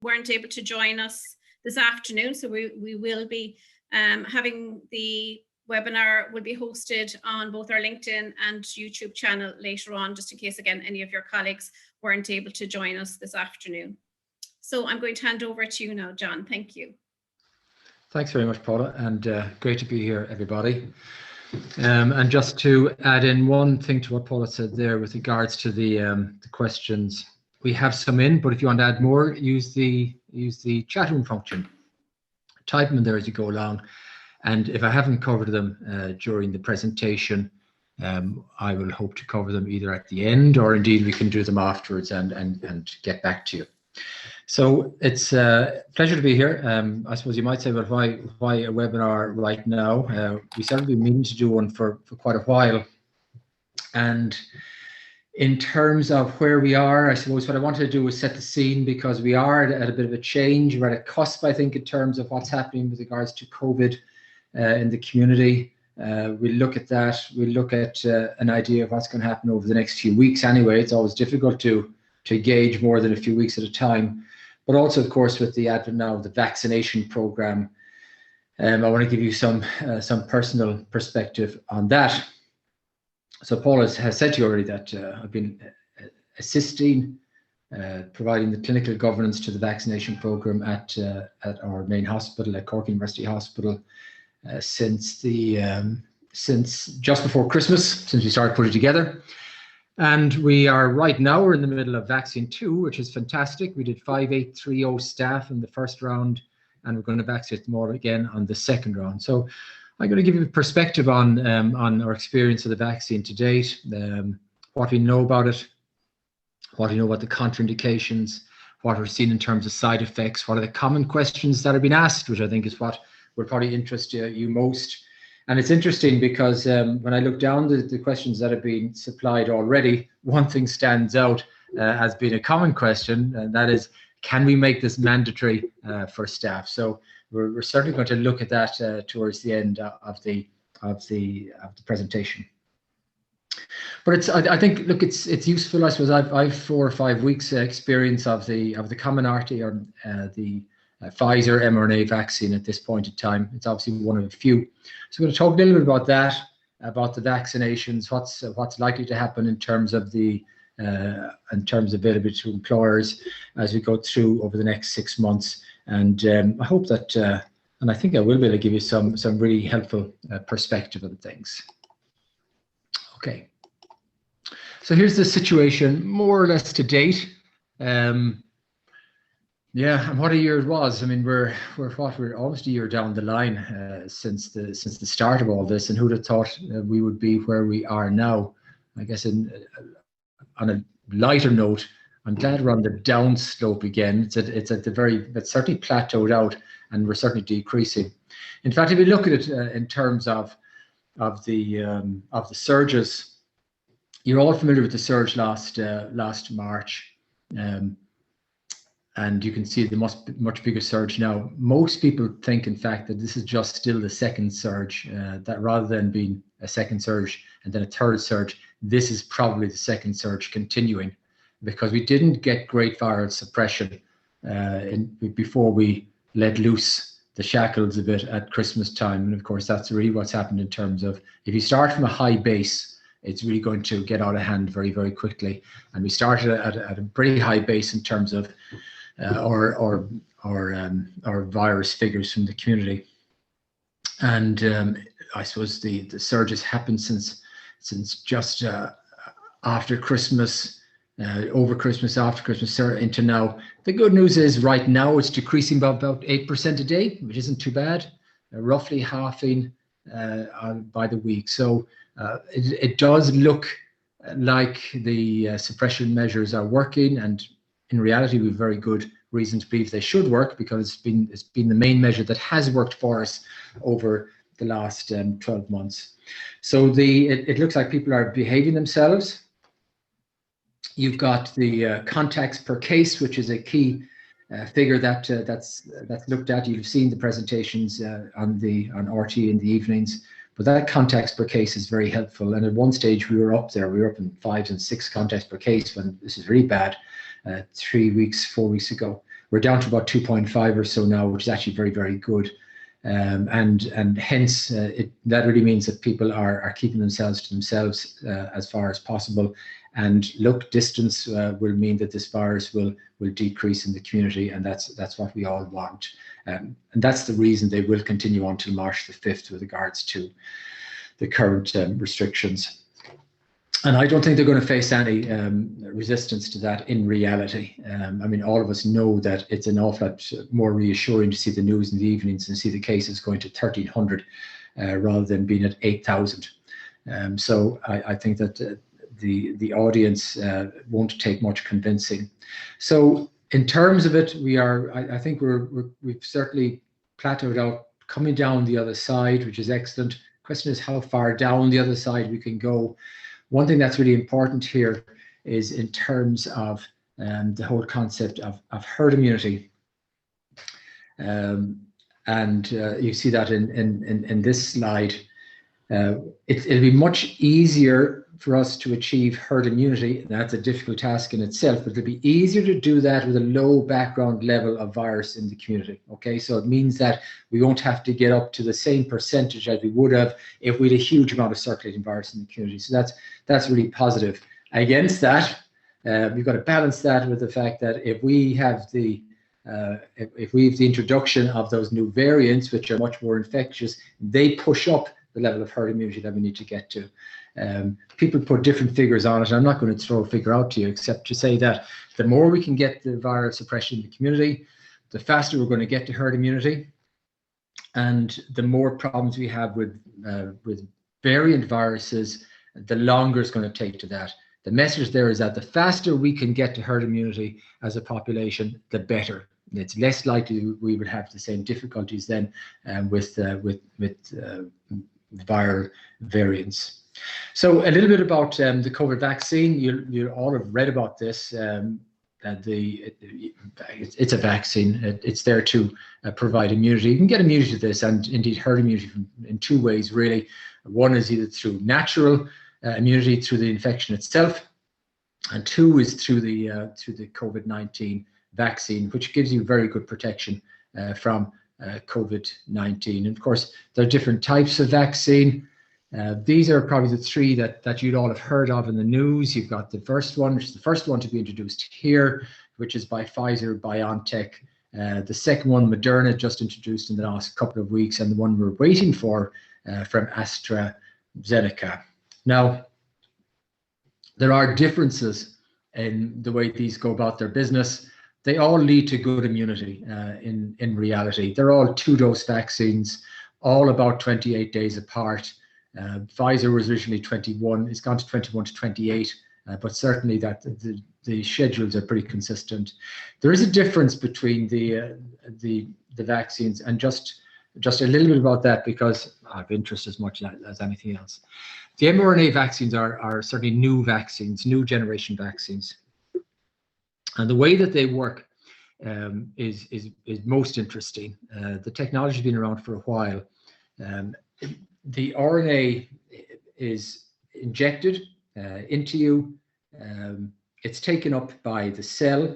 weren't able to join us this afternoon. So we will be having the webinar will be hosted on both our LinkedIn and YouTube channel later on, just in case, again, any of your colleagues weren't able to join us this afternoon. So I'm going to hand over to you now, John. Thank you. Thanks very much, Paula, and great to be here, everybody. And just to add in one thing to what Paula said there with regards to the questions, we have some in, but if you want to add more, use the chat room function. Type them in there as you go along. And if I haven't covered them during the presentation, I will hope to cover them either at the end, or indeed we can do them afterwards and get back to you. So it's a pleasure to be here. I suppose you might say, well, why a webinar right now? We certainly been meaning to do one for quite a while. And in terms of where we are, I suppose what I wanted to do was set the scene, because we are at a bit of a change. We're at a cusp, I think, in terms of what's happening with regards to COVID in the community. We'll look at that. We'll look at an idea of what's going to happen over the next few weeks anyway. It's always difficult to gauge more than a few weeks at a time. But also, of course, with the advent now of the vaccination program, I want to give you some personal perspective on that. So Paul has said to you already that I've been assisting, providing the clinical governance to the vaccination program at our main hospital, at Cork University Hospital, since just before Christmas, since we started putting it together. And we are right now, we're in the middle of Vaccine 2, which is fantastic. We did 5830 staff in the first round, and we're going to vaccinate more again on the second round. So I'm going to give you a perspective on our experience of the vaccine to date, what we know about it, what we know about the contraindications, what we're seeing in terms of side effects, what are the common questions that have been asked, which I think is what will probably interest you most. And it's interesting because when I look down the questions that have been supplied already, one thing stands out as being a common question, and that is, can we make this mandatory for staff? So we're certainly going to look at that towards the end of the presentation. But I think, look, it's useful. I suppose I've 4 or 5 weeks experience of the Comirnaty or the Pfizer mRNA vaccine at this point in time. It's obviously one of a few. So we're going to talk a little bit about that, about the vaccinations, what's likely to happen in terms of availability to employers as we go through over the next 6 months. And I hope that, and I think I will be able to give you some really helpful perspective of things. Okay. So here's the situation more or less to date. Yeah, and what a year it was. I mean, we're almost a year down the line since the start of all this, and who'd have thought we would be where we are now? I guess on a lighter note, I'm glad we're on the down slope again. It's certainly plateaued out, and we're certainly decreasing. In fact, if you look at it in terms of the surges, you're all familiar with the surge last March. And you can see the much bigger surge now. Most people think, in fact, that this is just still the second surge, that rather than being a second surge and then a third surge, this is probably the second surge continuing, because we didn't get great viral suppression before we let loose the shackles a bit at Christmas time. And of course, that's really what's happened in terms of, if you start from a high base, it's really going to get out of hand very, very quickly. And we started at a pretty high base in terms of our virus figures from the community, and I suppose the surges happened since just after Christmas, over Christmas, after Christmas, into now. The good news is right now it's decreasing by about 8% a day, which isn't too bad, roughly halving by the week. So it does look like the suppression measures are working, and in reality, we have very good reason to believe they should work, because it's been the main measure that has worked for us over the last 12 months. So it looks like people are behaving themselves. You've got the contacts per case, which is a key figure that's looked at. You've seen the presentations on RT in the evenings, but that contacts per case is very helpful. And at one stage we were up in 5 and 6 contacts per case when this is really bad. 3 weeks, 4 weeks ago. We're down to about 2.5 or so now, which is actually very, very good. And hence, that really means that people are keeping themselves to themselves as far as possible. And look, distance will mean that this virus will decrease in the community, and that's what we all want. And that's the reason they will continue on till March the 5th with regards to the current restrictions. And I don't think they're going to face any resistance to that in reality. I mean, all of us know that it's an awful lot more reassuring to see the news in the evenings and see the cases going to 1,300 rather than being at 8,000. So I think that the audience won't take much convincing. So in terms of it, I think we've certainly plateaued out, coming down the other side, which is excellent. Question is how far down the other side we can go. One thing that's really important here is in terms of the whole concept of herd immunity. And you see that in this slide. It'll be much easier for us to achieve herd immunity. That's a difficult task in itself, but it'll be easier to do that with a low background level of virus in the community. Okay, so it means that we won't have to get up to the same percentage as we would have if we had a huge amount of circulating virus in the community. So that's really positive. Against that, we've got to balance that with the fact that if we have the introduction of those new variants, which are much more infectious, they push up the level of herd immunity that we need to get to. People put different figures on it. I'm not going to throw a figure out to you, except to say that the more we can get the viral suppression in the community, the faster we're going to get to herd immunity, and the more problems we have with variant viruses, the longer it's going to take to that. The message there is that the faster we can get to herd immunity as a population, the better. It's less likely we would have the same difficulties then with viral variants. So a little bit about the COVID vaccine. You all have read about this. It's a vaccine. It's there to provide immunity. You can get immunity to this, and indeed herd immunity in two ways, really. One is either through natural immunity through the infection itself, and two is through the COVID-19 vaccine, which gives you very good protection from COVID-19. And of course, there are different types of vaccine. These are probably the three that you'd all have heard of in the news. You've got the first one, which is the first one to be introduced here, which is by Pfizer BioNTech. The second one, Moderna, just introduced in the last couple of weeks, and the one we're waiting for from AstraZeneca. Now, there are differences in the way these go about their business. They all lead to good immunity in reality. They're all 2-dose vaccines, all about 28 days apart. Pfizer was originally 21, it's gone to 21 to 28, but certainly that the schedules are pretty consistent. There is a difference between the vaccines, and just a little bit about that, because I have interest as much as anything else. The mRNA vaccines are certainly new vaccines, new generation vaccines. And the way that they work is most interesting. The technology has been around for a while. The RNA is injected into you. It's taken up by the cell,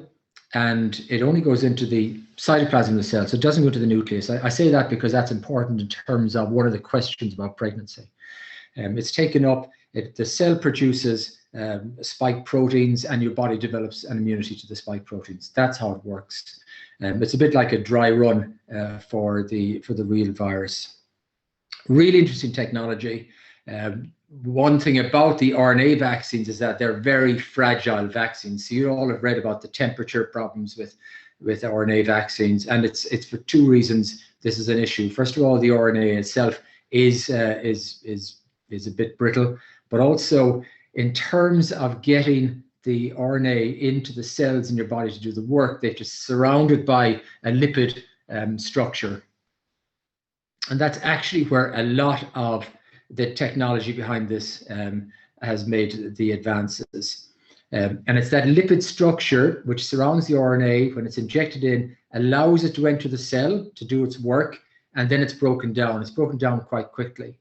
and it only goes into the cytoplasm of the cell, so it doesn't go to the nucleus. I say that because that's important in terms of one of the questions about pregnancy. It's taken up, the cell produces spike proteins, and your body develops an immunity to the spike proteins. That's how it works. It's a bit like a dry run for the real virus. Really interesting technology. One thing about the RNA vaccines is that they're very fragile vaccines. So you all have read about the temperature problems with RNA vaccines, and it's for two reasons this is an issue. First of all, the RNA itself is a bit brittle, but also in terms of getting the RNA into the cells in your body to do the work, they're just surrounded by a lipid structure. And that's actually where a lot of the technology behind this has made the advances. And it's that lipid structure which surrounds the RNA when it's injected in, allows it to enter the cell to do its work, and then it's broken down. It's broken down quite quickly.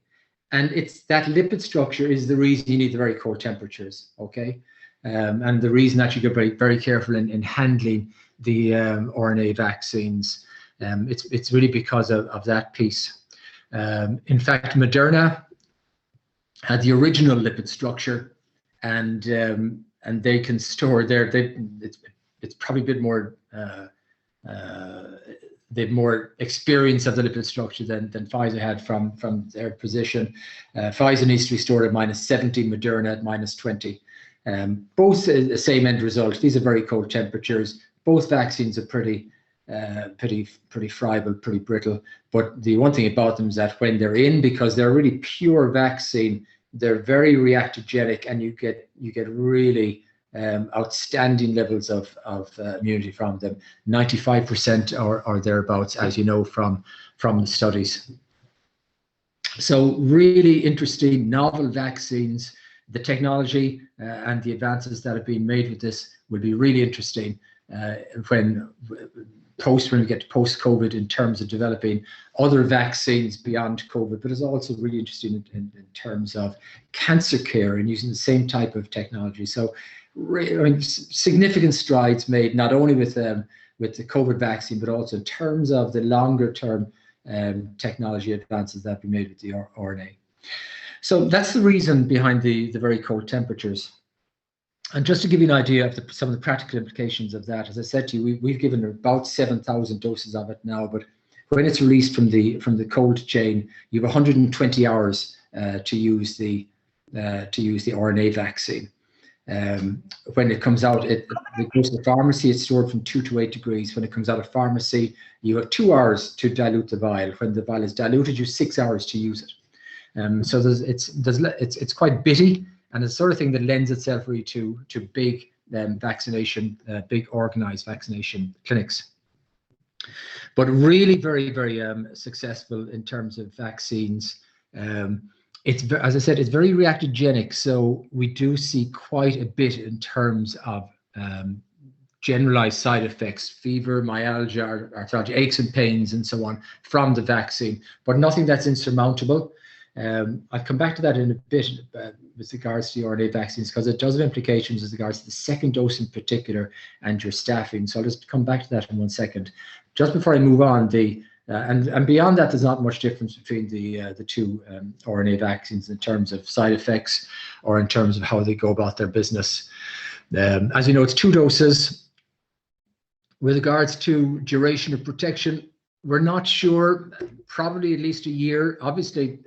And it's that lipid structure is the reason you need the very cold temperatures, okay? And the reason that you get very, very careful in handling the RNA vaccines. It's really because of that piece. In fact, Moderna had the original lipid structure, and they can store it's probably a bit more they've more experience of the lipid structure than Pfizer had from their position. Pfizer needs to be stored at -70, Moderna at -20. Both the same end result. These are very cold temperatures. Both vaccines are pretty friable, pretty brittle. But the one thing about them is that when they're in, because they're really pure vaccine, they're very reactogenic, and you get really outstanding levels of immunity from them, 95% or thereabouts, as you know from the studies. So really interesting, novel vaccines. The technology and the advances that have been made with this will be really interesting when we get to post-COVID in terms of developing other vaccines beyond COVID, but it's also really interesting in terms of cancer care and using the same type of technology. So significant strides made not only with the COVID vaccine, but also in terms of the longer term technology advances that have been made with the RNA. So that's the reason behind the very cold temperatures. And just to give you an idea of some of the practical implications of that, as I said to you, we've given about 7,000 doses of it now, but when it's released from the cold chain, you have 120 hours to use the RNA vaccine. When it comes out, it goes to the pharmacy. It's stored from 2 to 8 degrees. When it comes out of pharmacy, you have 2 hours to dilute the vial. When the vial is diluted, you have 6 hours to use it. So it's quite bitty, and it's the sort of thing that lends itself really to big vaccination, big organized vaccination clinics. But really very, very successful in terms of vaccines. As I said, it's very reactogenic, so we do see quite a bit in terms of generalized side effects, fever, myalgia, arthralgia, aches and pains, and so on from the vaccine, but nothing that's insurmountable. I'll come back to that in a bit with regards to the RNA vaccines, because it does have implications with regards to the second dose in particular and your staffing. So I'll just come back to that in 1 second. Just before I move on, and beyond that, there's not much difference between the two RNA vaccines in terms of side effects or in terms of how they go about their business. As you know, it's 2 doses. With regards to duration of protection, we're not sure, probably at least a year. Obviously,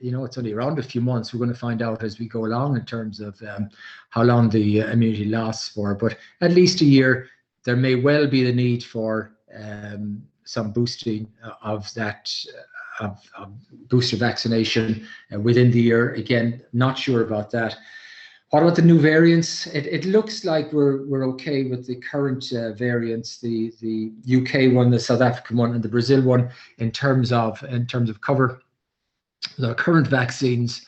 it's only around a few months. We're going to find out as we go along in terms of how long the immunity lasts for, but at least a year. There may well be the need for some boosting of that booster vaccination within the year. Again, not sure about that. What about the new variants? It looks like we're okay with the current variants, the UK one, the South African one, and the Brazil one in terms of cover. The current vaccines.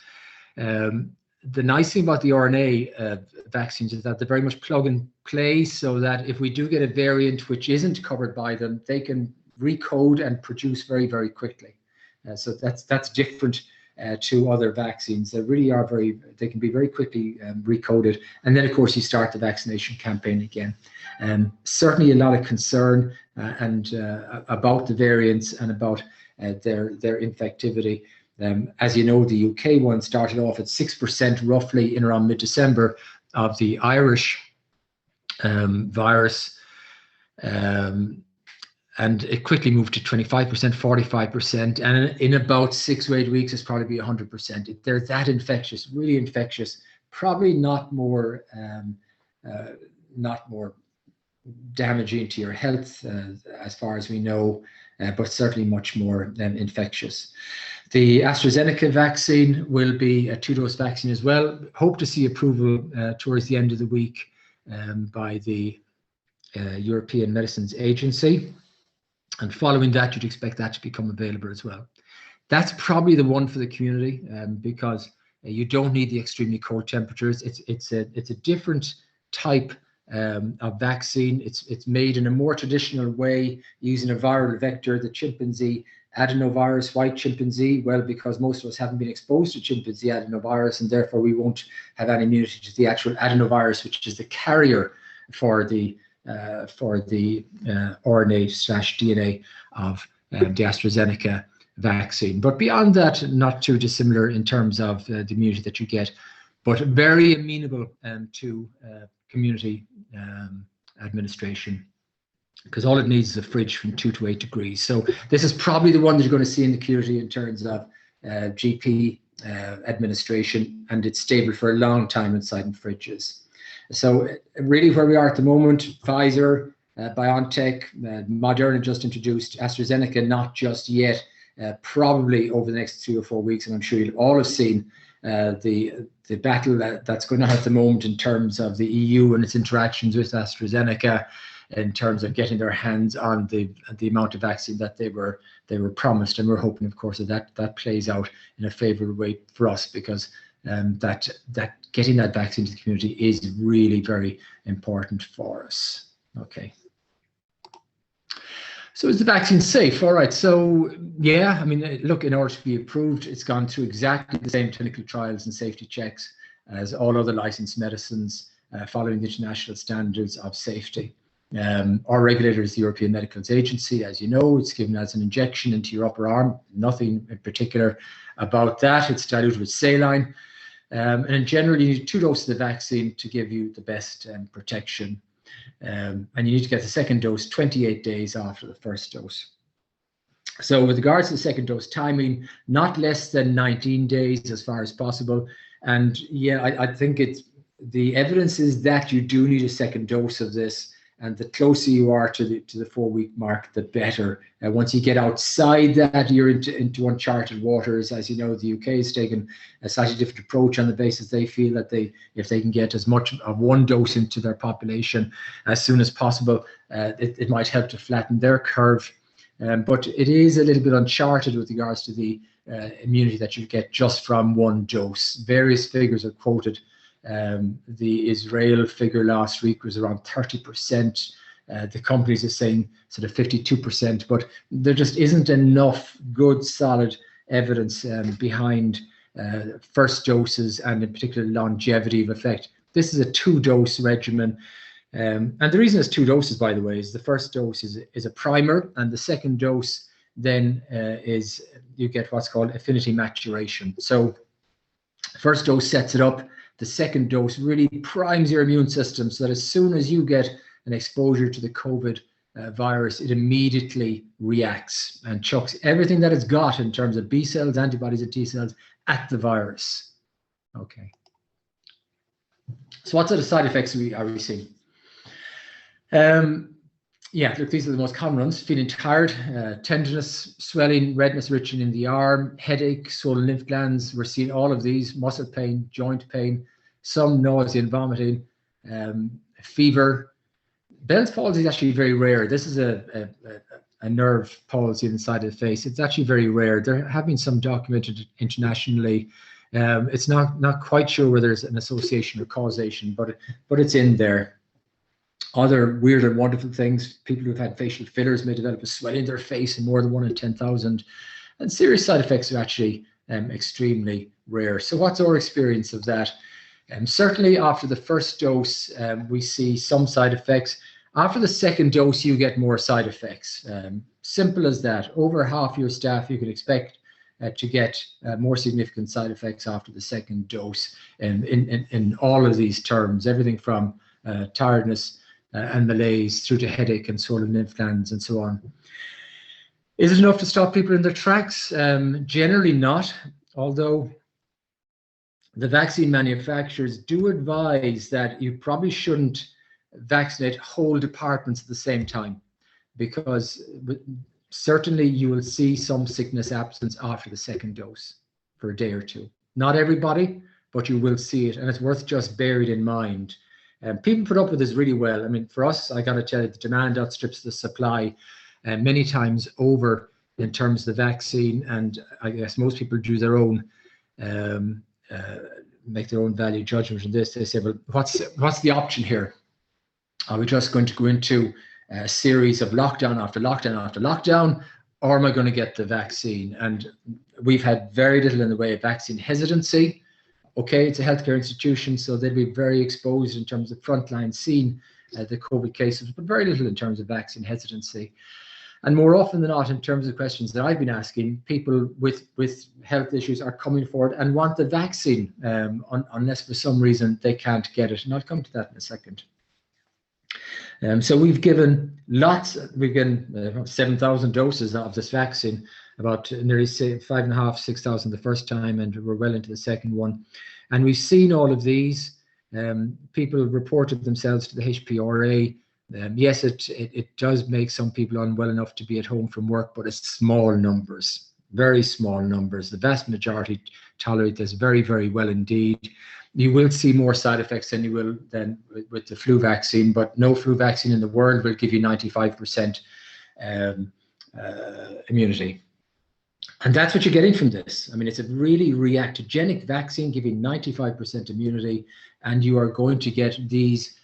The nice thing about the RNA vaccines is that they're very much plug and play, so that if we do get a variant which isn't covered by them, they can recode and produce very, very quickly. So that's different to other vaccines. They really are they can be very quickly recoded. And then, of course, you start the vaccination campaign again. Certainly a lot of concern about the variants and about their infectivity. As you know, the UK one started off at 6% roughly in around mid-December of the Irish virus. And it quickly moved to 25%, 45%, and in about 6 or 8 weeks, it's probably be 100%. They're that infectious, really infectious. Probably not more damaging to your health, as far as we know, but certainly much more infectious. The AstraZeneca vaccine will be a 2-dose vaccine as well. Hope to see approval towards the end of the week by the European Medicines Agency. And following that, you'd expect that to become available as well. That's probably the one for the community because you don't need the extremely cold temperatures. It's a different type of vaccine. It's made in a more traditional way using a viral vector, the chimpanzee adenovirus, white chimpanzee. Well, because most of us haven't been exposed to chimpanzee adenovirus, and therefore we won't have any immunity to the actual adenovirus, which is the carrier for the for the RNA/DNA of the AstraZeneca vaccine. But beyond that, not too dissimilar in terms of the immunity that you get, but very amenable to community administration, because all it needs is a fridge from 2 to 8 degrees. So this is probably the one that you're going to see in the community in terms of GP administration, and it's stable for a long time inside in fridges. So really where we are at the moment, Pfizer, BioNTech, Moderna just introduced, AstraZeneca not just yet, probably over the next 3 or 4 weeks, and I'm sure you'll all have seen the battle that's going on at the moment in terms of the EU and its interactions with AstraZeneca, in terms of getting their hands on the amount of vaccine that they were promised. And we're hoping, of course, that plays out in a favorable way for us, because that getting that vaccine to the community is really very important for us. Okay. So is the vaccine safe? All right. So yeah, I mean, look, in order to be approved, it's gone through exactly the same clinical trials and safety checks as all other licensed medicines, following the international standards of safety. Our regulator is the European Medicines Agency. As you know, it's given as an injection into your upper arm. Nothing in particular about that. It's diluted with saline. And in general, you need 2 doses of the vaccine to give you the best protection. And you need to get the second dose 28 days after the first dose. So with regards to the second dose timing, not less than 19 days as far as possible. And yeah, I think the evidence is that you do need a second dose of this. And the closer you are to the 4-week mark, the better. Once you get outside that, you're into uncharted waters. As you know, the UK has taken a slightly different approach on the basis they feel that if they can get as much of 1 dose into their population as soon as possible, it might help to flatten their curve. But it is a little bit uncharted with regards to the immunity that you get just from 1 dose. Various figures are quoted. The Israel figure last week was around 30%. The companies are saying sort of 52%, but there just isn't enough good, solid evidence behind first doses, and in particular longevity of effect. This is a 2-dose regimen. And the reason it's 2 doses, by the way, is the first dose is a primer, and the second dose then is you get what's called affinity maturation. So first dose sets it up. The second dose really primes your immune system so that as soon as you get an exposure to the COVID virus, it immediately reacts and chucks everything that it's got in terms of B cells, antibodies, and T cells at the virus. Okay. So what sort of side effects are we seeing? Yeah, look, these are the most common ones. Feeling tired, tenderness, swelling, redness, itching in the arm, headache, swollen lymph glands. We're seeing all of these, muscle pain, joint pain, some nausea and vomiting, fever. Bell's palsy is actually very rare. This is a nerve palsy inside of the face. It's actually very rare. There have been some documented internationally. It's not quite sure whether there's an association or causation, but it's in there. Other weird and wonderful things, people who've had facial fillers may develop a swelling in their face in more than 1 in 10,000. And serious side effects are actually extremely rare. So what's our experience of that? Certainly after the first dose, we see some side effects. After the second dose, you get more side effects. Simple as that. Over half your staff, you can expect to get more significant side effects after the second dose in all of these terms, everything from tiredness, and malaise through to headache and swollen lymph glands and so on. Is it enough to stop people in their tracks? Generally not, although the vaccine manufacturers do advise that you probably shouldn't vaccinate whole departments at the same time, because certainly you will see some sickness absence after the second dose for a day or 2. Not everybody, but you will see it, and it's worth just bearing in mind. People put up with this really well. I mean, for us, I got to tell you, the demand outstrips the supply many times over in terms of the vaccine. And I guess most people do their own, make their own value judgment on this. They say, well, what's the option here? Are we just going to go into a series of lockdown after lockdown after lockdown, or am I going to get the vaccine? And we've had very little in the way of vaccine hesitancy. Okay, it's a healthcare institution, so they'll be very exposed in terms of frontline scene. the COVID cases, but very little in terms of vaccine hesitancy. And more often than not, in terms of questions that I've been asking, people with health issues are coming forward and want the vaccine, unless for some reason they can't get it. And I'll come to that in a second. So we've given 7,000 doses of this vaccine, about nearly 5,500, 6,000 the first time, and we're well into the second one. And we've seen all of these. People reported themselves to the HPRA. Yes, it does make some people unwell enough to be at home from work, but it's small numbers, very small numbers. The vast majority tolerate this very, very well indeed. You will see more side effects than you will then with the flu vaccine, but no flu vaccine in the world will give you 95% immunity. And that's what you're getting from this. I mean, it's a really reactogenic vaccine giving 95% immunity, and you are going to get these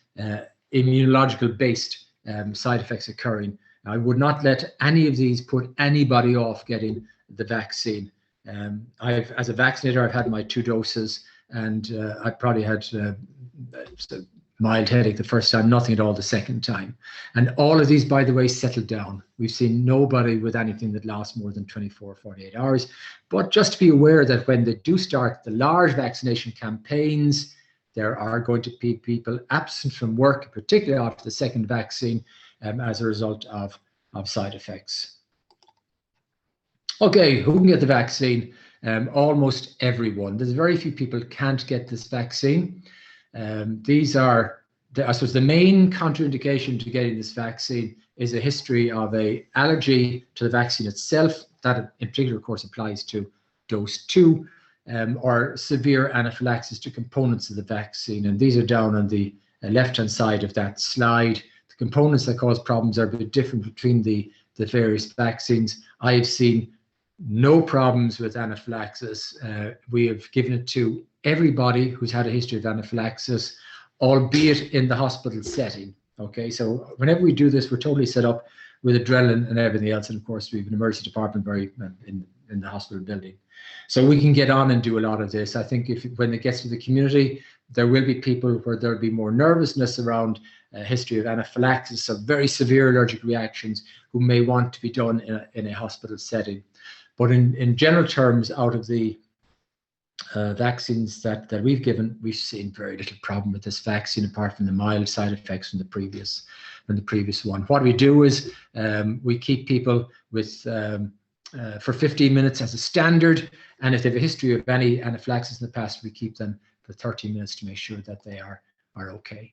immunological based side effects occurring. I would not let any of these put anybody off getting the vaccine. As a vaccinator, I've had my 2 doses, and I probably had mild headache the first time, nothing at all the second time. And all of these, by the way, settled down. We've seen nobody with anything that lasts more than 24 or 48 hours. But just to be aware that when they do start the large vaccination campaigns, there are going to be people absent from work, particularly after the second vaccine, as a result of side effects. Okay, who can get the vaccine? Almost everyone. There's very few people can't get this vaccine. These are, I suppose, the main contraindication to getting this vaccine is a history of an allergy to the vaccine itself. That in particular, of course, applies to dose 2. Or severe anaphylaxis to components of the vaccine. And these are down on the left-hand side of that slide. The components that cause problems are a bit different between the various vaccines. I have seen no problems with anaphylaxis. We have given it to everybody who's had a history of anaphylaxis, albeit in the hospital setting. Okay, so whenever we do this, we're totally set up with adrenaline and everything else. And of course, we have an emergency department in the hospital building. So we can get on and do a lot of this. I think when it gets to the community, there will be people where there'll be more nervousness around a history of anaphylaxis, of very severe allergic reactions, who may want to be done in a hospital setting. But in general terms, out of the vaccines that we've given, we've seen very little problem with this vaccine, apart from the mild side effects from the previous one. What we do is we keep people with for 15 minutes as a standard, and if they have a history of any anaphylaxis in the past, we keep them for 30 minutes to make sure that they are okay.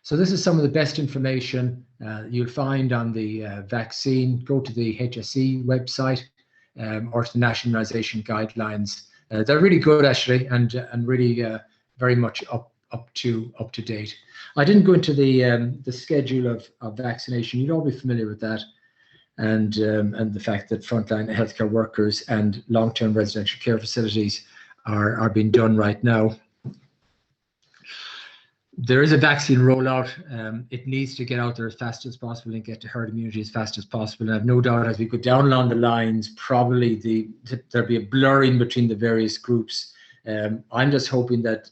So this is some of the best information you'll find on the vaccine. Go to the HSE website or to the National Immunisation Guidelines. They're really good, actually, and really very much up to date. I didn't go into the schedule of vaccination. You'd all be familiar with that. And the fact that frontline healthcare workers and long-term residential care facilities are being done right now. There is a vaccine rollout. It needs to get out there as fast as possible and get to herd immunity as fast as possible. And I have no doubt as we go down along the lines, probably there'll be a blurring between the various groups. I'm just hoping that,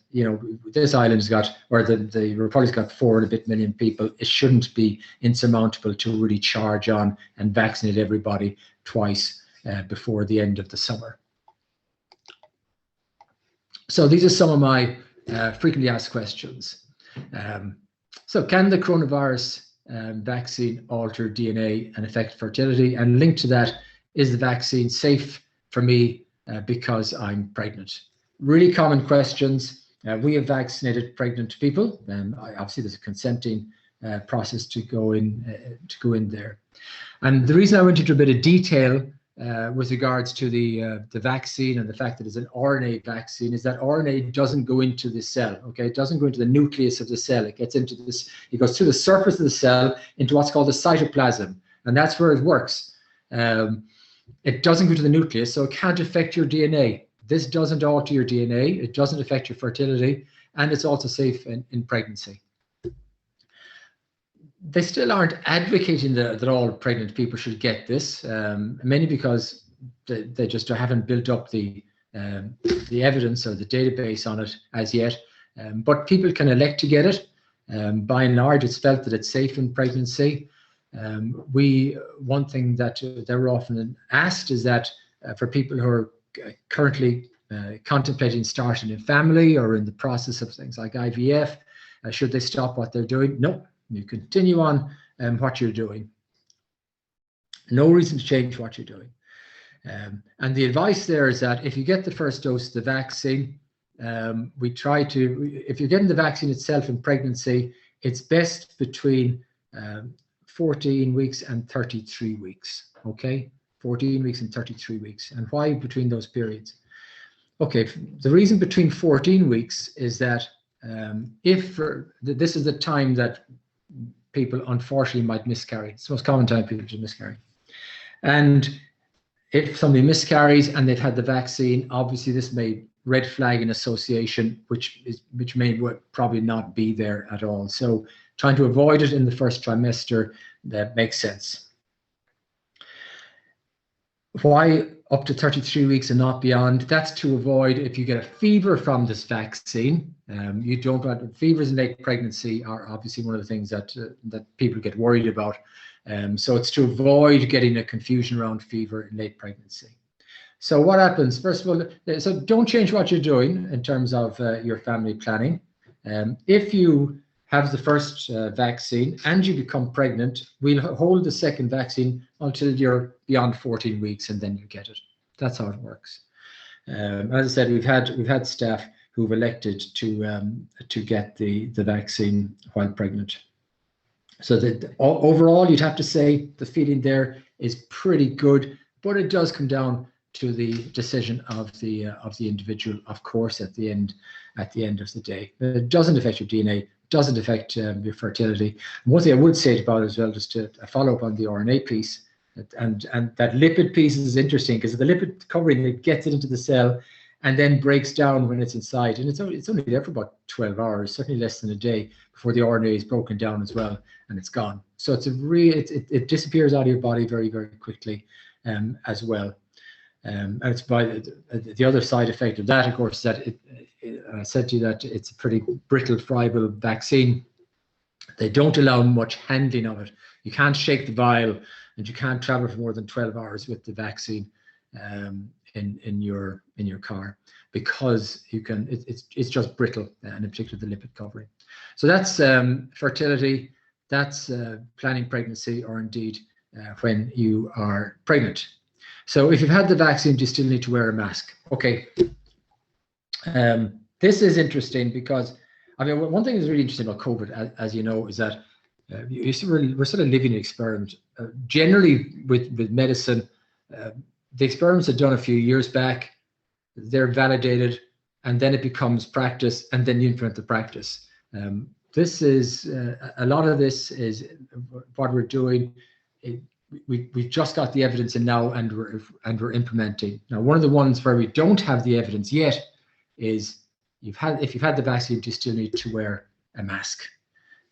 this island's got, or the Republic's got 4 and a bit million people. It shouldn't be insurmountable to really charge on and vaccinate everybody twice before the end of the summer. So these are some of my frequently asked questions. So can the coronavirus vaccine alter DNA and affect fertility? And linked to that, is the vaccine safe for me because I'm pregnant? Really common questions. We have vaccinated pregnant people, and obviously there's a consenting process to go in there. And the reason I went into a bit of detail with regards to the vaccine and the fact that it's an RNA vaccine is that RNA doesn't go into the cell. Okay, it doesn't go into the nucleus of the cell. It gets into this. It goes through the surface of the cell into what's called the cytoplasm, and that's where it works. It doesn't go to the nucleus, so it can't affect your DNA. This doesn't alter your DNA, it doesn't affect your fertility, and it's also safe in pregnancy. They still aren't advocating that all pregnant people should get this, mainly because they just haven't built up the evidence or the database on it as yet. But people can elect to get it. By and large, it's felt that it's safe in pregnancy. One thing that they're often asked is that for people who are currently contemplating starting a family or in the process of things like IVF, should they stop what they're doing? No, you continue on what you're doing. No reason to change what you're doing. And the advice there is that if you get the first dose of the vaccine, if you're getting the vaccine itself in pregnancy, it's best between 14 weeks and 33 weeks, okay? 14 weeks and 33 weeks. And why between those periods? Okay, the reason between 14 weeks is that this is the time that people unfortunately might miscarry. It's the most common time people to miscarry. And if somebody miscarries and they've had the vaccine, obviously this may red flag an association, which may probably not be there at all. So trying to avoid it in the first trimester, that makes sense. Why up to 33 weeks and not beyond? That's to avoid if you get a fever from this vaccine. You don't want fevers in late pregnancy are obviously one of the things that people get worried about. So it's to avoid getting a confusion around fever in late pregnancy. So what happens? First of all, so don't change what you're doing in terms of your family planning. If you have the first vaccine and you become pregnant, we'll hold the second vaccine until you're beyond 14 weeks and then you get it. That's how it works. As I said, we've had staff who've elected to get the vaccine while pregnant. So that overall, you'd have to say the feeling there is pretty good, but it does come down to the decision of the individual, of course, at the end of the day. It doesn't affect your DNA, doesn't affect your fertility. And one thing I would say about it as well, just to follow up on the RNA piece, and that lipid piece is interesting because the lipid covering, it gets it into the cell and then breaks down when it's inside, and it's only there for about 12 hours, certainly less than a day, before the RNA is broken down as well and it's gone. So it's it disappears out of your body very, very quickly as well. And it's by the other side effect of that, of course, that I said to you that it's a pretty brittle, friable vaccine. They don't allow much handling of it. You can't shake the vial, and you can't travel for more than 12 hours with the vaccine in your car, because it's just brittle, and in particular the lipid covering. So that's fertility, that's planning pregnancy, or indeed when you are pregnant. So if you've had the vaccine, you still need to wear a mask. Okay. This is interesting because, I mean, one thing that's really interesting about COVID, as you know, is that we're sort of living an experiment. Generally with medicine, the experiments are done a few years back, they're validated, and then it becomes practice, and then you implement the practice. This is, a lot of this is what we're doing. We've just got the evidence in now, and we're implementing. Now, one of the ones where we don't have the evidence yet is if you've had the vaccine, you still need to wear a mask.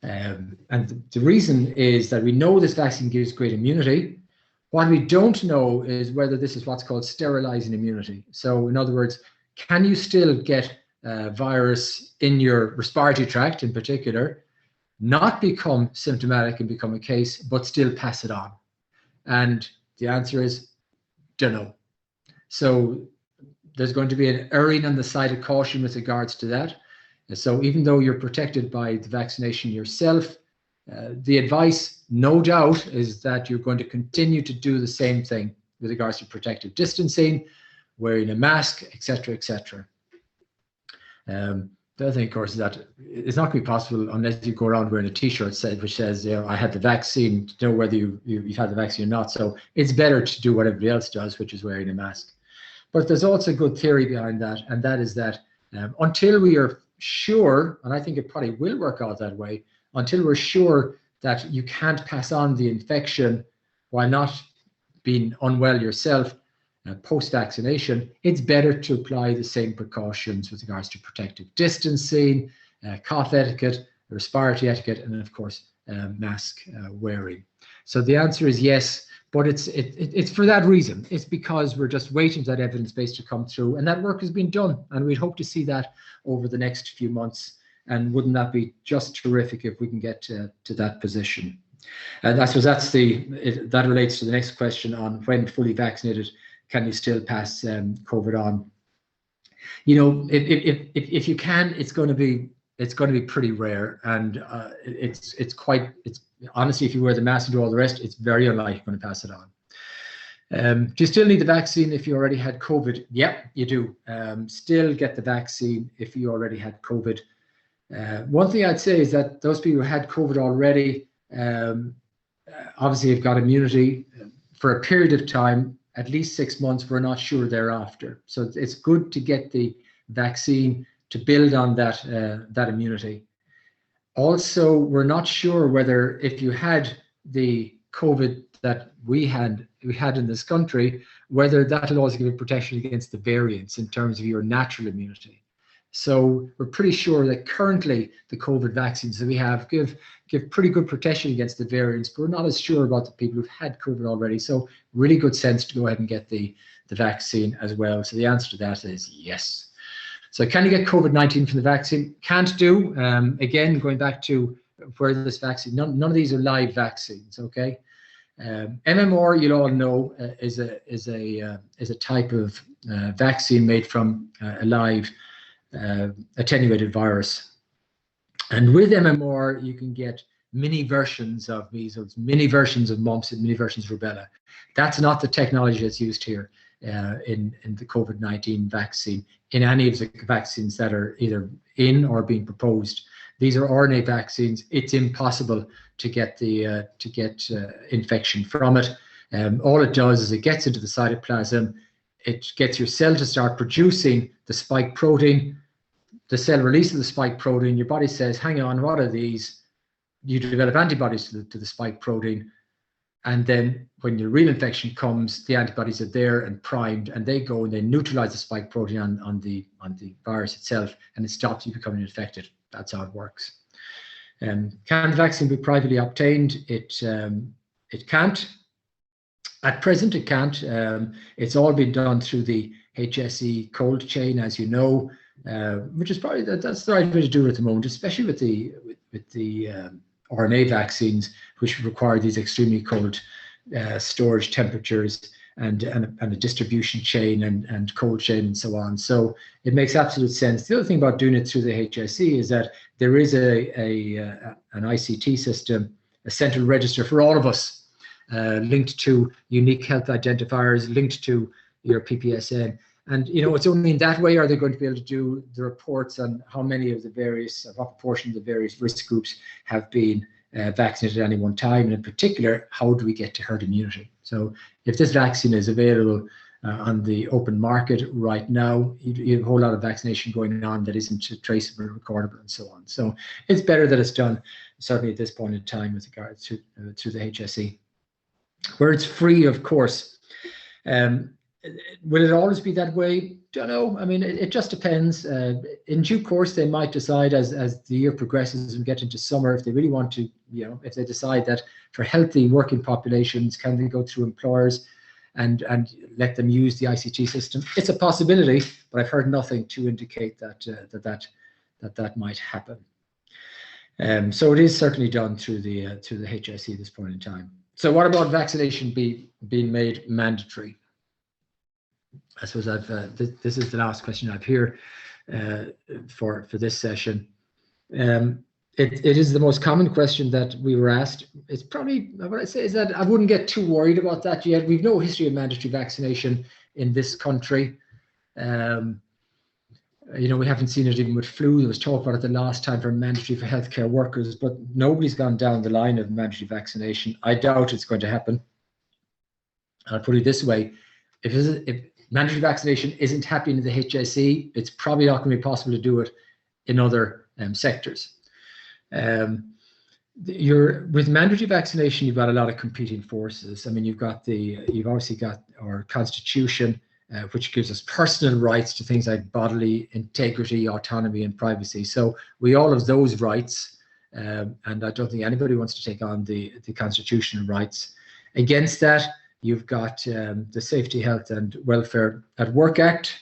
And the reason is that we know this vaccine gives great immunity. What we don't know is whether this is what's called sterilizing immunity. So in other words, can you still get virus in your respiratory tract in particular, not become symptomatic and become a case, but still pass it on? And the answer is, don't know. So there's going to be an erring on the side of caution with regards to that. So even though you're protected by the vaccination yourself, the advice, no doubt, is that you're going to continue to do the same thing with regards to protective distancing, wearing a mask, etc., etc. The other thing, of course, is that it's not going to be possible unless you go around wearing a T-shirt which says, you know, I had the vaccine, to know whether you've had the vaccine or not. So it's better to do what everybody else does, which is wearing a mask. But there's also a good theory behind that, and that is that until we are sure, and I think it probably will work out that way, until we're sure that you can't pass on the infection while not being unwell yourself post-vaccination, it's better to apply the same precautions with regards to protective distancing, cough etiquette, respiratory etiquette, and of course, mask wearing. So the answer is yes, but it's for that reason. It's because we're just waiting for that evidence base to come through, and that work has been done, and we'd hope to see that over the next few months And wouldn't that be just terrific if we can get to that position? And I suppose that relates to the next question on when fully vaccinated, can you still pass COVID on? You know, if you can, it's going to be pretty rare, and it's honestly, if you wear the mask and do all the rest, it's very unlikely you're going to pass it on. Do you still need the vaccine if you already had COVID? Yep, you do. Still get the vaccine if you already had COVID. One thing I'd say is that those people who had COVID already, obviously have got immunity for a period of time, at least 6 months. We're not sure thereafter. So it's good to get the vaccine to build on that immunity. Also, we're not sure whether if you had the COVID that we had in this country, whether that'll also give you protection against the variants in terms of your natural immunity. So we're pretty sure that currently the COVID vaccines that we have give pretty good protection against the variants, but we're not as sure about the people who've had COVID already. So really good sense to go ahead and get the vaccine as well. So the answer to that is yes. So can you get COVID-19 from the vaccine? Can't do. Again, going back to where this vaccine, none of these are live vaccines, okay? MMR, you'll all know, is a type of vaccine made from a live attenuated virus. And with MMR, you can get mini versions of measles, mini versions of mumps, and mini versions of rubella. That's not the technology that's used here in the COVID-19 vaccine, in any of the vaccines that are either in or being proposed. These are RNA vaccines. It's impossible to get infection from it. All it does is it gets into the cytoplasm. It gets your cell to start producing the spike protein. The cell releases the spike protein. Your body says, hang on, what are these? You develop antibodies to the spike protein. And then when your real infection comes, the antibodies are there and primed, and they go and they neutralize the spike protein on the virus itself, and it stops you becoming infected. That's how it works. Can the vaccine be privately obtained? It can't. At present, it can't. It's all been done through the HSE cold chain, as you know, which is probably that's the right way to do it at the moment, especially with the RNA vaccines, which require these extremely cold storage temperatures and a distribution chain and cold chain and so on. So it makes absolute sense. The other thing about doing it through the HSE is that there is an ICT system, a central register for all of us, linked to unique health identifiers, linked to your PPSN. And, you know, it's only in that way are they going to be able to do the reports on how many of the various, what proportion of the various risk groups have been vaccinated at any one time. And in particular, how do we get to herd immunity? So if this vaccine is available on the open market right now, you have a whole lot of vaccination going on that isn't traceable, recordable, and so on. So it's better that it's done, certainly at this point in time, with regards to the HSE. Where it's free, of course. Will it always be that way? Don't know. I mean, it just depends. In due course, they might decide as the year progresses and get into summer, if they really want to, you know, if they decide that for healthy working populations, can they go through employers and let them use the ICT system? It's a possibility, but I've heard nothing to indicate that might happen. So it is certainly done through the HSE at this point in time. So what about vaccination being made mandatory? I suppose this is the last question I've here for this session. It is the most common question that we were asked. It's probably, what I say is that I wouldn't get too worried about that yet. We've no history of mandatory vaccination in this country. You know, we haven't seen it even with flu. There was talk about it the last time for mandatory for healthcare workers, but nobody's gone down the line of mandatory vaccination. I doubt it's going to happen. I'll put it this way. If mandatory vaccination isn't happening in the HSE, it's probably not going to be possible to do it in other sectors. With mandatory vaccination, you've got a lot of competing forces. I mean, you've obviously got our constitution, which gives us personal rights to things like bodily integrity, autonomy, and privacy. So we all have those rights, and I don't think anybody wants to take on the constitutional rights. Against that, you've got the Safety, Health and Welfare at Work Act,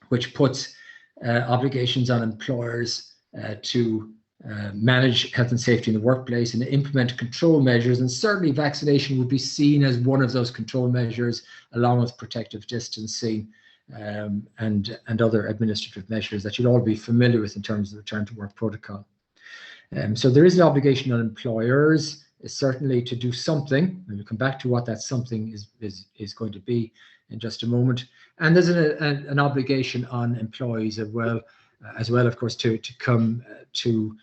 which puts obligations on employers to manage health and safety in the workplace and implement control measures. And certainly vaccination would be seen as one of those control measures, along with protective distancing and other administrative measures that you'll all be familiar with in terms of the return to work protocol. So there is an obligation on employers certainly to do something, and we'll come back to what that something is going to be in just a moment. And there's an obligation on employees as well, of course, to come to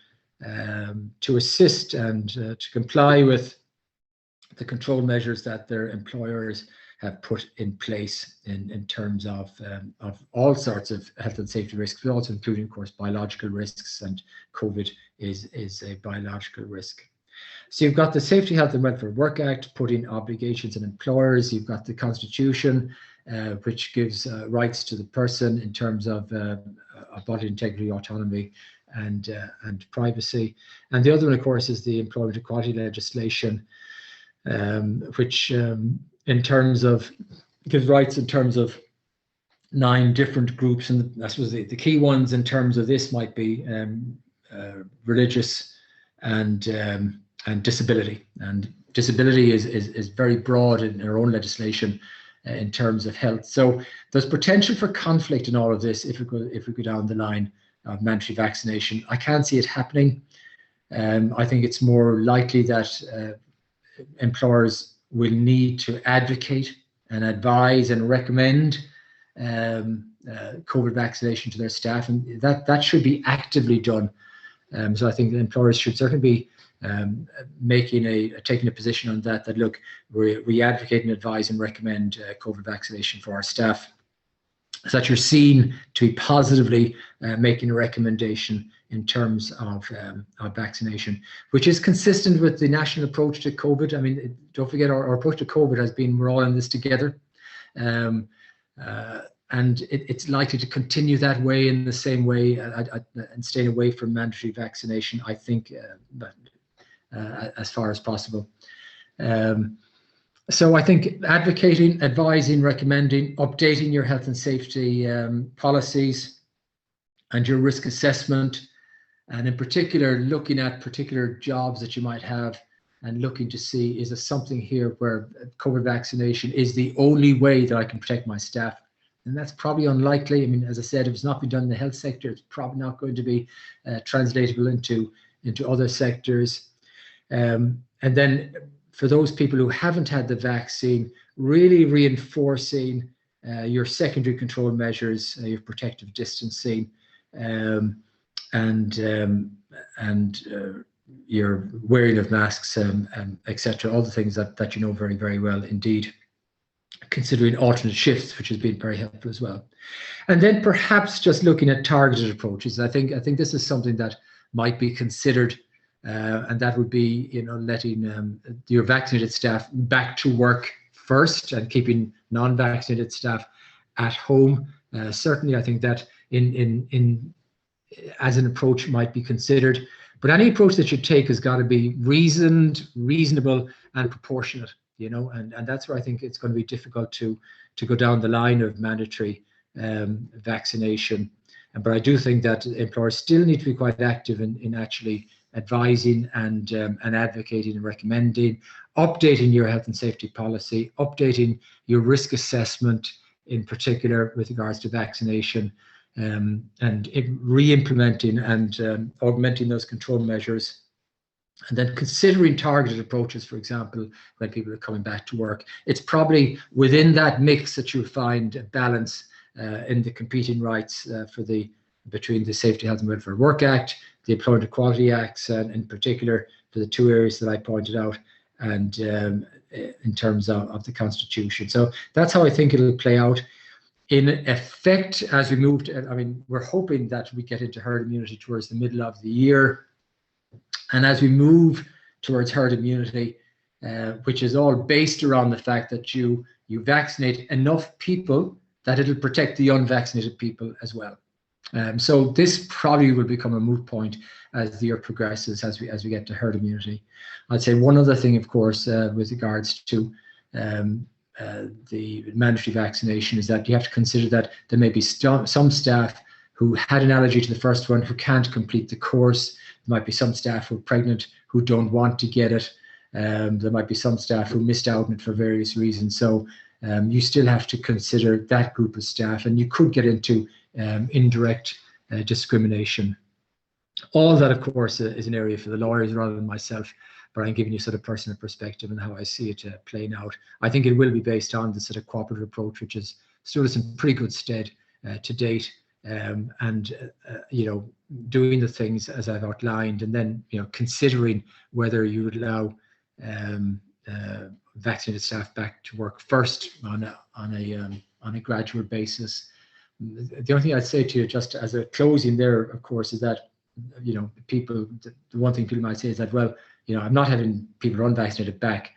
assist and to comply with the control measures that their employers have put in place in terms of all sorts of health and safety risks, but also including, of course, biological risks, and COVID is a biological risk. So you've got the Safety, Health and Welfare Work Act putting obligations on employers. You've got the Constitution, which gives rights to the person in terms of bodily integrity, autonomy, and privacy. And the other one, of course, is the employment equality legislation, which in terms of gives rights in terms of 9 different groups. And I suppose the key ones in terms of this might be religious and disability. And disability is very broad in our own legislation in terms of health. So there's potential for conflict in all of this if we go down the line of mandatory vaccination. I can't see it happening. I think it's more likely that employers will need to advocate and advise and recommend COVID vaccination to their staff, and that should be actively done. So I think the employers should certainly be taking a position on that look, we advocate and advise and recommend COVID vaccination for our staff, so that you're seen to be positively making a recommendation in terms of vaccination, which is consistent with the national approach to COVID. I mean, don't forget our approach to COVID has been we're all in this together. And it's likely to continue that way, in the same way, and staying away from mandatory vaccination, I think, as far as possible. So I think advocating, advising, recommending, updating your health and safety policies and your risk assessment, and in particular looking at particular jobs that you might have and looking to see, is there something here where COVID vaccination is the only way that I can protect my staff? And that's probably unlikely. I mean, as I said, if it's not been done in the health sector, it's probably not going to be translatable into other sectors. And then for those people who haven't had the vaccine, really reinforcing your secondary control measures, your protective distancing, and your wearing of masks, etc. All the things that you know very, very well indeed. Considering alternate shifts, which has been very helpful as well. And then perhaps just looking at targeted approaches. I think this is something that might be considered, and that would be, letting your vaccinated staff back to work first and keeping non-vaccinated staff at home. Certainly, I think that as an approach might be considered. But any approach that you take has got to be reasonable, and proportionate. And that's where I think it's going to be difficult to go down the line of mandatory vaccination. But I do think that employers still need to be quite active in actually advising and advocating and recommending, updating your health and safety policy, updating your risk assessment, in particular with regards to vaccination, and re-implementing and augmenting those control measures. And then considering targeted approaches, for example, when people are coming back to work. It's probably within that mix that you'll find a balance in the competing rights between the Safety, Health and Welfare Work Act, the Employment Equality Acts, and in particular for the 2 areas that I pointed out, and in terms of the Constitution. So that's how I think it'll play out. In effect, as we moved, we're hoping that we get into herd immunity towards the middle of the year. And as we move towards herd immunity, which is all based around the fact that you vaccinate enough people that it'll protect the unvaccinated people as well. So this probably will become a moot point as the year progresses, as we get to herd immunity. I'd say one other thing, of course, with regards to the mandatory vaccination, is that you have to consider that there may be some staff who had an allergy to the first one who can't complete the course. There might be some staff who are pregnant who don't want to get it. There might be some staff who missed out on it for various reasons. So you still have to consider that group of staff, and you could get into indirect discrimination. All that, of course, is an area for the lawyers rather than myself, but I'm giving you sort of personal perspective and how I see it playing out. I think it will be based on the sort of cooperative approach, which has stood us in pretty good stead to date, and you know, doing the things as I've outlined, and then, you know, considering whether you would allow vaccinated staff back to work first on a gradual basis. The only thing I'd say to you, just as a closing there, of course, is that, you know, people, the one thing people might say is that, well, you know, I'm not having people unvaccinated back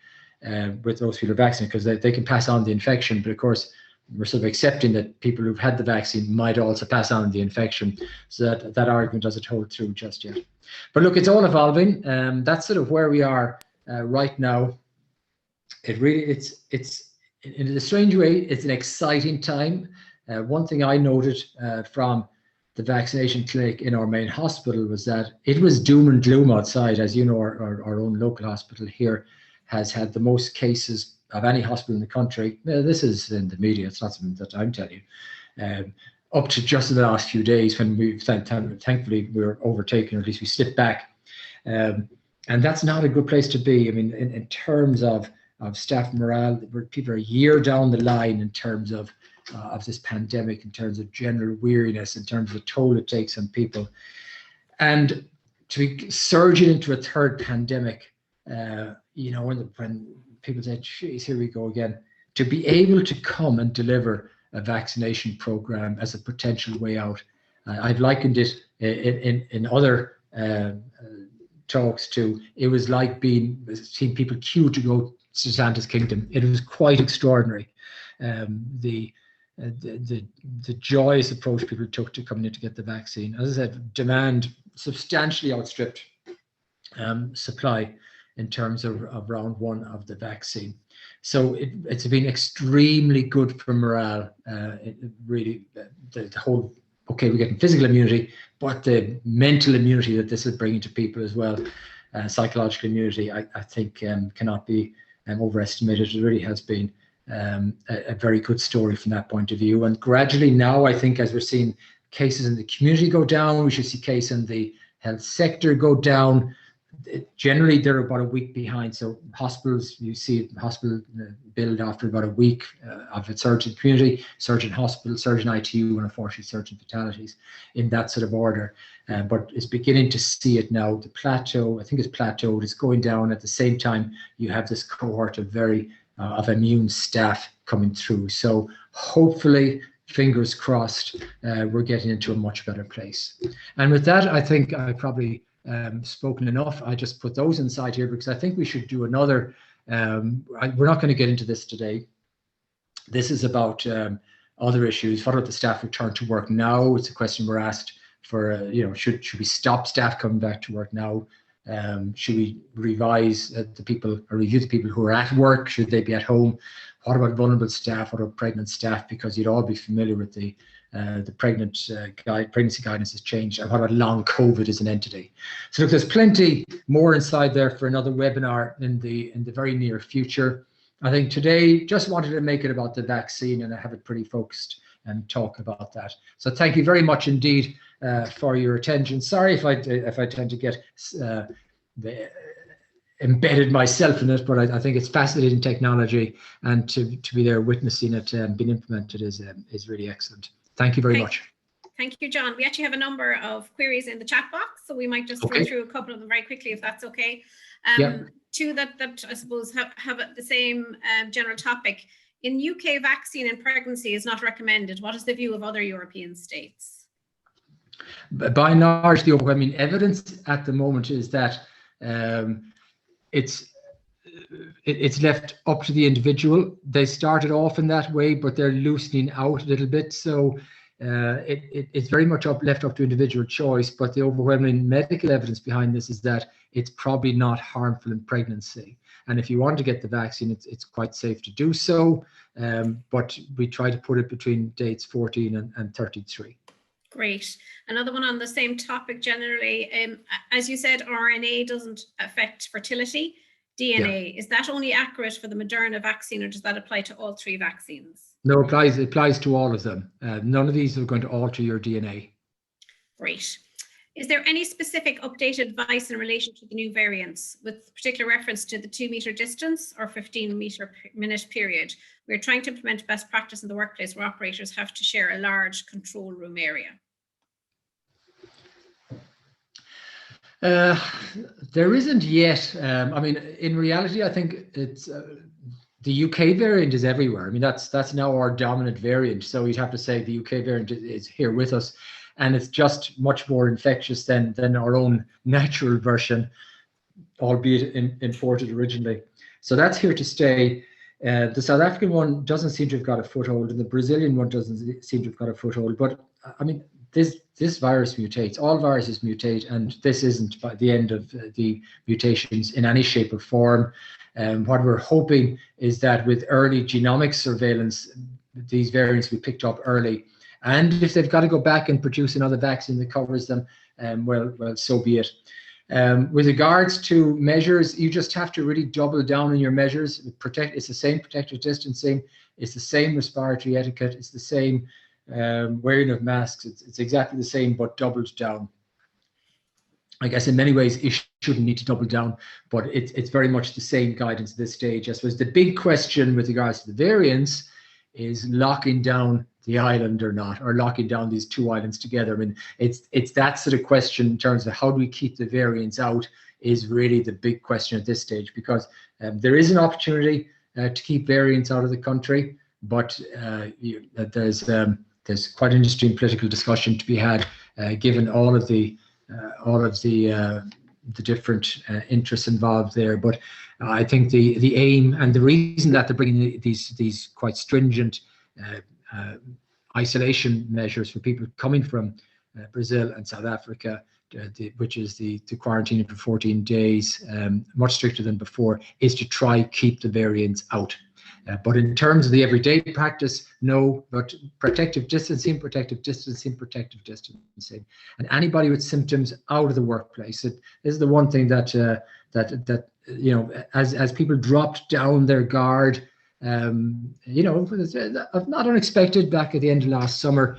with those people who are vaccinated because they can pass on the infection. But of course, we're sort of accepting that people who've had the vaccine might also pass on the infection. So that argument doesn't hold true just yet. But look, it's all evolving. That's sort of where we are right now. It really, it's in a strange way, it's an exciting time. One thing I noted from the vaccination clinic in our main hospital was that it was doom and gloom outside. As you know, our own local hospital here has had the most cases of any hospital in the country. This is in the media, it's not something that I'm telling you. Up to just in the last few days, when we thankfully we were overtaken, or at least we slipped back. And that's not a good place to be. I mean, in terms of staff morale, people are a year down the line in terms of this pandemic, in terms of general weariness, in terms of the toll it takes on people. And to be surging into a third pandemic, you know, when people say, geez, here we go again, to be able to come and deliver a vaccination program as a potential way out. I've likened it in other talks to, it was like seeing people queue to go to Santa's kingdom. It was quite extraordinary. The joyous approach people took to coming in to get the vaccine. As I said, demand substantially outstripped supply in terms of round one of the vaccine. So it's been extremely good for morale. Really, the whole, okay, we're getting physical immunity, but the mental immunity that this is bringing to people as well, psychological immunity, I think cannot be overestimated. It really has been a very good story from that point of view. And gradually now, I think, as we're seeing cases in the community go down, we should see cases in the health sector go down. Generally, they're about a week behind. So hospitals, you see hospital build after about a week of a surge in community, surge in hospital, surge in ITU, and unfortunately surge in fatalities in that sort of order. But it's beginning to see it now. The plateau, I think it's plateaued, it's going down. At the same time, you have this cohort of of immune staff coming through. So hopefully, fingers crossed, we're getting into a much better place. And with that, I think I probably spoken enough. I just put those inside here because I think we should do another. We're not going to get into this today. This is about other issues. What about the staff return to work now? It's a question we're asked for. You know, should we stop staff coming back to work now? Should we revise the people or review the people who are at work? Should they be at home? What about vulnerable staff? What about pregnant staff? Because you'd all be familiar with the pregnancy guidance has changed. And what about long COVID as an entity? So look, there's plenty more inside there for another webinar in the very near future. I think today just wanted to make it about the vaccine and I have it pretty focused and talk about that. So thank you very much indeed for your attention. Sorry if I tend to get embedded myself in it, but I think it's fascinating technology, and to be there witnessing it being implemented is really excellent. Thank you very much. Thank you, John. We actually have a number of queries in the chat box, so we might just go through a couple of them very quickly, if that's okay. Two that I suppose have the same general topic. In UK, vaccine in pregnancy is not recommended. What is the view of other European states? By and large, the overwhelming evidence at the moment is that it's left up to the individual. They started off in that way, but they're loosening out a little bit. So it's very much left up to individual choice. But the overwhelming medical evidence behind this is that it's probably not harmful in pregnancy. And if you want to get the vaccine, it's quite safe to do so. But we try to put it between dates 14 and 33. Great. Another one on the same topic generally. As you said, RNA doesn't affect fertility. DNA, is that only accurate for the Moderna vaccine, or does that apply to all 3 vaccines? No, it applies to all of them. None of these are going to alter your DNA. Great. Is there any specific updated advice in relation to the new variants, with particular reference to the 2-meter distance or 15-minute period? We're trying to implement best practice in the workplace where operators have to share a large control room area. There isn't yet. I mean, in reality, I think it's the UK variant is everywhere. I mean, that's now our dominant variant. So you'd have to say the UK variant is here with us, and it's just much more infectious than our own natural version, albeit imported originally. So that's here to stay. The South African one doesn't seem to have got a foothold, and the Brazilian one doesn't seem to have got a foothold. But I mean, this virus mutates. All viruses mutate, and this isn't by the end of the mutations in any shape or form. What we're hoping is that with early genomic surveillance, these variants will be picked up early. And if they've got to go back and produce another vaccine that covers them, well, so be it. With regards to measures, you just have to really double down on your measures. It's the same protective distancing. It's the same respiratory etiquette. It's the same wearing of masks. It's exactly the same, but doubled down. I guess in many ways you shouldn't need to double down, but it's very much the same guidance at this stage. I suppose the big question with regards to the variants is locking down the island or not, or locking down these 2 islands together. I mean, it's that sort of question in terms of how do we keep the variants out is really the big question at this stage, because there is an opportunity to keep variants out of the country, but there's quite an interesting political discussion to be had, given all of the different interests involved there. But I think the aim and the reason that they're bringing these quite stringent isolation measures for people coming from Brazil and South Africa, which is the quarantine for 14 days, much stricter than before, is to try keep the variants out. But in terms of the everyday practice, no, but protective distancing. And anybody with symptoms out of the workplace. This is the one thing that you know, as people dropped down their guard, you know, not unexpected back at the end of last summer,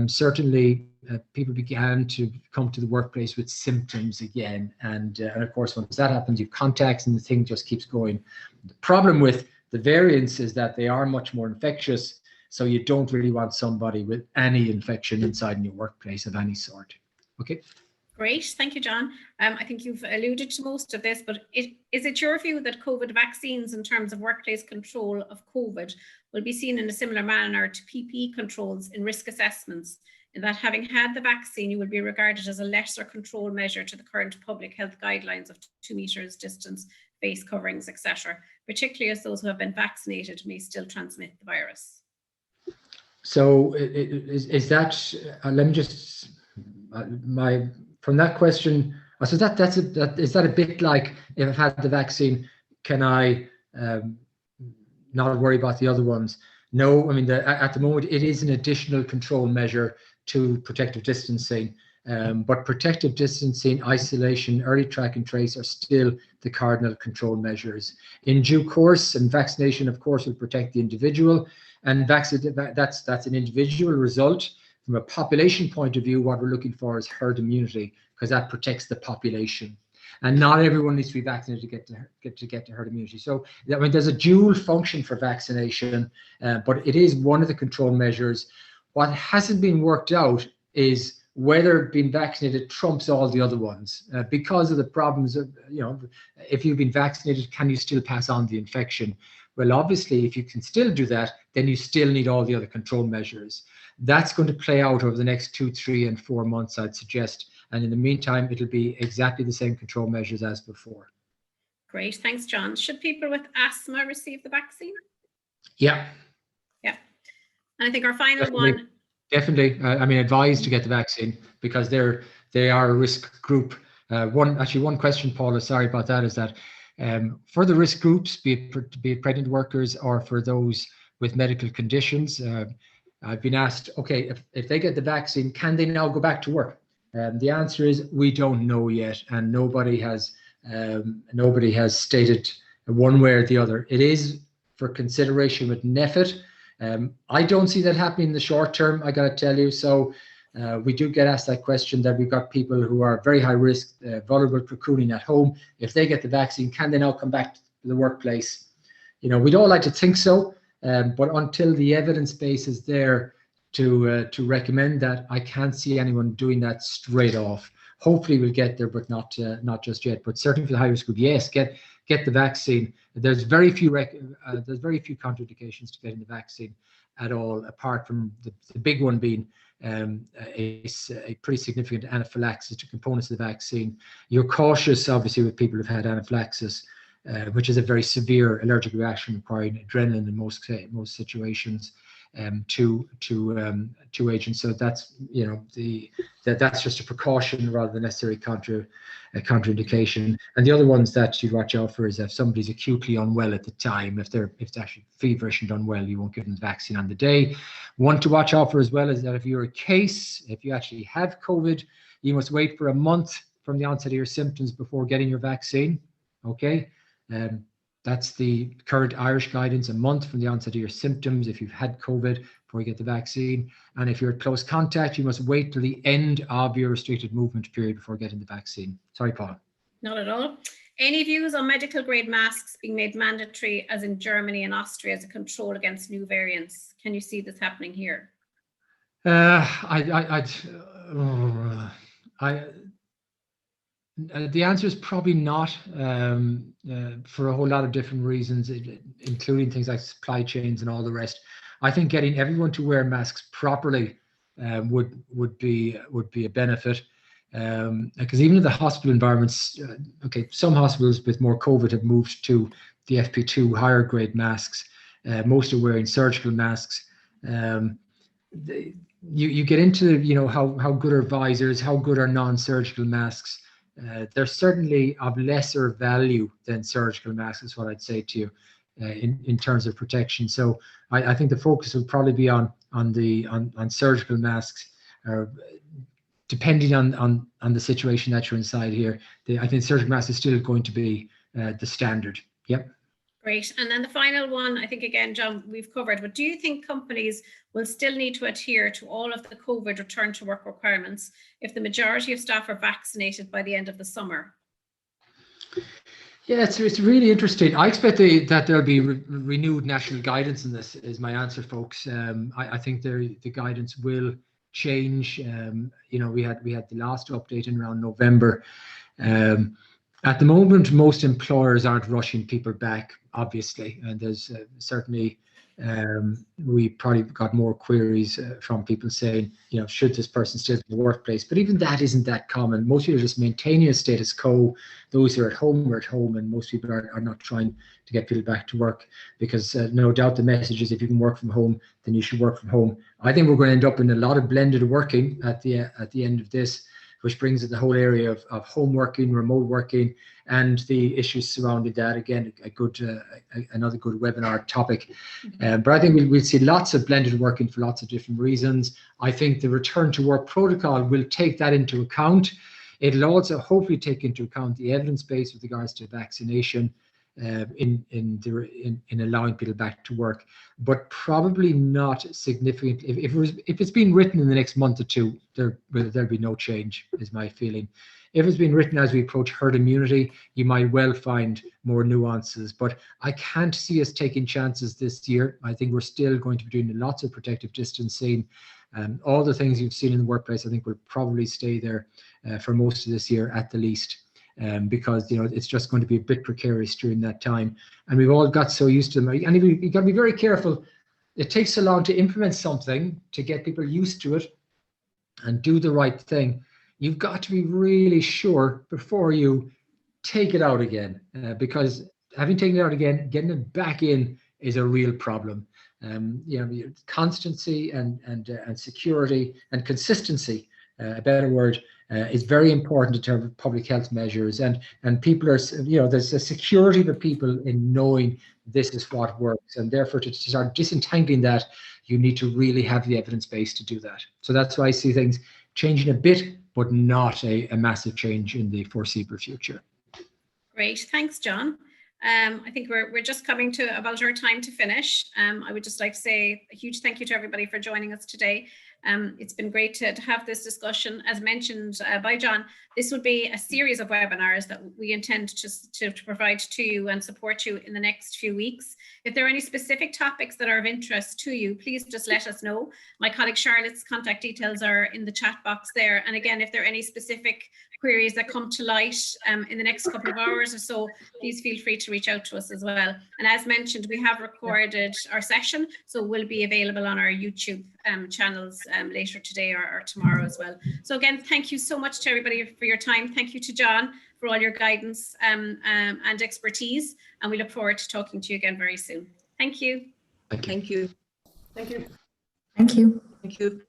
certainly people began to come to the workplace with symptoms again. And of course, once that happens, you have contacts and the thing just keeps going. The problem with the variants is that they are much more infectious, so you don't really want somebody with any infection inside in your workplace of any sort. Okay. Great, thank you, John. I think you've alluded to most of this, but is it your view that COVID vaccines in terms of workplace control of COVID will be seen in a similar manner to PPE controls in risk assessments, in that having had the vaccine, you will be regarded as a lesser control measure to the current public health guidelines of 2 meters distance, face coverings, etc., particularly as those who have been vaccinated may still transmit the virus? So is that, let me just, from that question, so is that a bit like, if I've had the vaccine, can I not worry about the other ones? No, I mean, at the moment, it is an additional control measure to protective distancing. But protective distancing, isolation, early track and trace are still the cardinal control measures. In due course, and vaccination, of course, will protect the individual, and that's an individual result. From a population point of view, what we're looking for is herd immunity, because that protects the population. And not everyone needs to be vaccinated to get to herd immunity. So, I mean, there's a dual function for vaccination, but it is one of the control measures. What hasn't been worked out is whether being vaccinated trumps all the other ones, because of the problems of, you know, if you've been vaccinated, can you still pass on the infection? Well, obviously, if you can still do that, then you still need all the other control measures. That's going to play out over the next 2, 3, and 4 months, I'd suggest. And in the meantime, it'll be exactly the same control measures as before. Great, thanks, John. Should people with asthma receive the vaccine? Yeah. Yeah. And I think our final one. Definitely, I mean, advised to get the vaccine, because they are a risk group. One question, Paula, sorry about that, is that for the risk groups, be it pregnant workers or for those with medical conditions, I've been asked, okay, if they get the vaccine, can they now go back to work? The answer is we don't know yet, and nobody has stated one way or the other. It is for consideration with NEFIT. I don't see that happening in the short term, I got to tell you. So we do get asked that question, that we've got people who are very high risk, vulnerable, cocooning at home. If they get the vaccine, can they now come back to the workplace? We'd all like to think so, but until the evidence base is there to recommend that, I can't see anyone doing that straight off. Hopefully we'll get there, but not just yet. But certainly for the high risk group, yes, get the vaccine. There's very few contraindications to getting the vaccine at all, apart from the big one being a pretty significant anaphylaxis to components of the vaccine. You're cautious, obviously, with people who've had anaphylaxis, which is a very severe allergic reaction requiring adrenaline in most situations, to agents. So that's that's just a precaution rather than necessarily contraindication. And the other ones that you'd watch out for is if somebody's acutely unwell at the time. If they're actually feverish and unwell, you won't give them the vaccine on the day. One to watch out for as well is that if you're if you actually have COVID, you must wait for a month from the onset of your symptoms before getting your vaccine. Okay. That's the current Irish guidance, a month from the onset of your symptoms if you've had COVID before you get the vaccine. And if you're at close contact, you must wait till the end of your restricted movement period before getting the vaccine. Sorry, Paula. Not at all. Any views on medical grade masks being made mandatory, as in Germany and Austria, as a control against new variants? Can you see this happening here? The answer is probably not, for a whole lot of different reasons, including things like supply chains and all the rest. I think getting everyone to wear masks properly would be a benefit, because even in the hospital environments, some hospitals with more COVID have moved to the FP2 higher grade masks. Most are wearing surgical masks. You get into how good are visors, how good are non-surgical masks. They're certainly of lesser value than surgical masks, is what I'd say to you, in terms of protection. So I think the focus will probably be on surgical masks, depending on the situation that you're inside here. I think surgical masks is still going to be the standard. Yep. Great. And then the final one, I think, again, John, we've covered, but do you think companies will still need to adhere to all of the COVID return to work requirements if the majority of staff are vaccinated by the end of the summer? Yeah, it's really interesting. I expect that there'll be renewed national guidance in this, is my answer, folks. I think the guidance will change. We had the last update in around November. At the moment, most employers aren't rushing people back, obviously, and there's certainly we probably got more queries from people saying, should this person stay in the workplace? But even that isn't that common. Most people are just maintaining a status quo. Those who are at home are at home, and most people are not trying to get people back to work, because no doubt the message is, if you can work from home, then you should work from home. I think we're going to end up in a lot of blended working at the end of this, which brings in the whole area of home working, remote working, and the issues surrounding that. Again, another good webinar topic. But I think we'll see lots of blended working for lots of different reasons. I think the return to work protocol will take that into account. It'll also hopefully take into account the evidence base with regards to vaccination, in allowing people back to work, but probably not significant. If it's been written in the next month or two, there'll be no change, is my feeling. If it's been written as we approach herd immunity, you might well find more nuances, but I can't see us taking chances this year. I think we're still going to be doing lots of protective distancing. All the things you've seen in the workplace, I think, will probably stay there for most of this year at the least. Because it's just going to be a bit precarious during that time, and we've all got so used to them. And you've got to be very careful. It takes so long to implement something, to get people used to it and do the right thing. You've got to be really sure before you take it out again, because having taken it out again, getting it back in is a real problem. Constancy and security and consistency, a better word, is very important in terms of public health measures, and people are, there's a security for people in knowing this is what works, and therefore to start disentangling that, You need to really have the evidence base to do that. So that's why I see things changing a bit, but not a massive change in the foreseeable future. Great, thanks, John. I think we're just coming to about our time to finish. I would just like to say a huge thank you to everybody for joining us today. It's been great to have this discussion. As mentioned by John, this would be a series of webinars that we intend to provide to you and support you in the next few weeks. If there are any specific topics that are of interest to you, please just let us know. My colleague Charlotte's contact details are in the chat box there. And again, if there are any specific queries that come to light in the next couple of hours or so, please feel free to reach out to us as well. And as mentioned, we have recorded our session, so we'll be available on our YouTube channels later today or tomorrow as well. So again, thank you so much to everybody for your time. Thank you to John for all your guidance and expertise. And we look forward to talking to you again very soon. Thank you. Thank you. Thank you. Thank you. Thank you. Thank you.